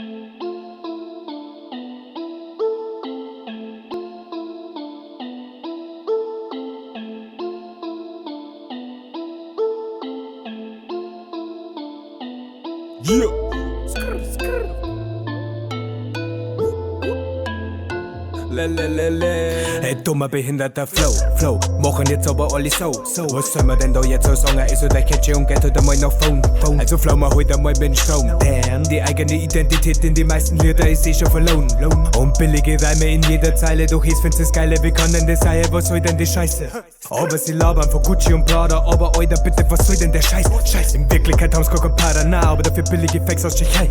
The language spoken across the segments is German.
Yeah. Ey, dummer behinderter Flow, machen jetzt aber alle so. Was soll man denn da jetzt so sagen? Ist oder Catchy und geht heute mal nach Phone. Also flow mal heute mal mit dem Strom. Damn, die eigene Identität in die meisten Lieder ist schon verloren. Und billige Reime in jeder Zeile, doch ich find's das Geile, wie kann denn das sein? Was soll denn die Scheiße? Aber sie labern von Gucci und Prada, aber Alter, bitte, was soll denn der Scheiß? In Wirklichkeit haben's gar kein Parana, aber dafür billige Facts aus Tschechei.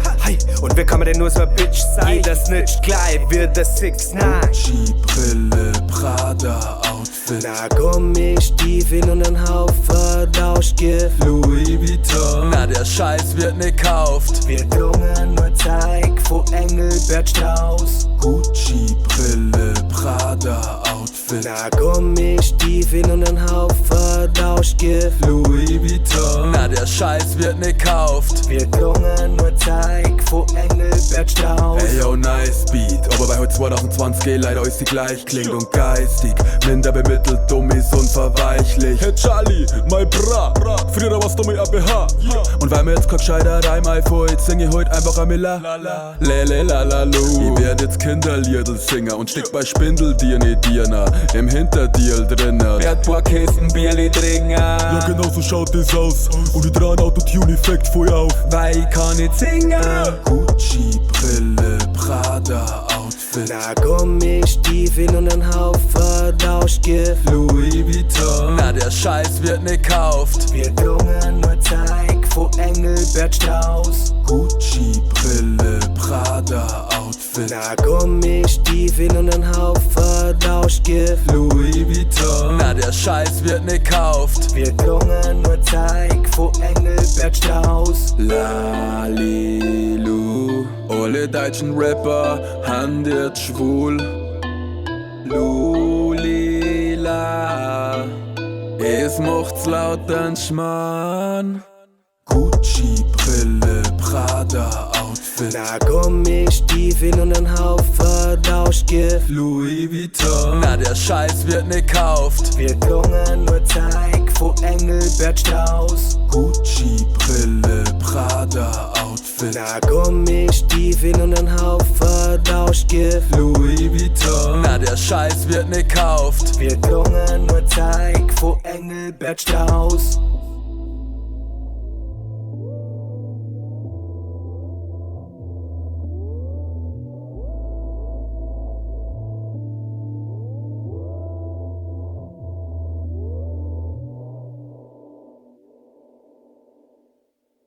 Und wer kann man denn nur so ein Bitch sein? Jeder snitcht gleich, wird der 6ix9ine. Gucci-Brille, Prada-Outfit, Na Gummistiefel und ein Haufen Rauschgift. Louis Vuitton, na der Scheiß wird nicht kauft. Wir klungen nur Zeig von Engelbert Strauß. Gucci-Brille, Prada-Outfit, Na Gummistiefel und ein Haufen Rauschgift. Louis Vuitton, na der Scheiß wird nicht kauft. Wir klungen nur Zeig von Engelbert Strauß. Ey yo, nice Beat, aber bei heute 2020 leider ist sie gleich, klingt und geistig, minder bemittelt, dumm ist unverweichlich. Hey Charlie, mein Bra, früher war's dumme ABH. Und weil mir jetzt kein gescheiter Reim einfällt, sing ich heute einfach Amila. Lele lalalu. Ich werd jetzt Kinderliedl singer und steck bei Spindeldirne im Hinterdiel drinnen. Werd paar Kissen Bierli trinken. Ja genau so schaut das aus und ich trau ein Autotune-Effekt voll auf. Weil ich kann nicht singen. Gucci-Brille, Prada-Outfit, Na Gummistiefel und ein Haufen Rauschgift. Louis Vuitton, na der Scheiß wird nicht kauft. Wir klungen nur Zeig von Engelbert Strauß. Gucci-Brille, Prada-Outfit, Na Gummistiefel und ein Haufen Rauschgift. Louis Vuitton, na der Scheiß wird nicht kauft. Wir klungen nur Zeig von Engelbert Strauß. Lalilu, alle deutschen Rapper haben jetzt schwul. Lulila, es macht's laut an Schmarrn. Gucci-Brille, Prada-Outfit, Na Gummistiefel und ein Haufen Rauschgift. Louis Vuitton, na der Scheiß wird nicht kauft. Wir klungen nur Zeig von Engelbert Strauß. Gucci-Brille, Prada-Outfit, Na Gummistiefel und ein Haufen Rauschgift. Louis Vuitton, na der Scheiß wird nicht kauft. Wir klungen nur Zeig von Engelbert Strauß.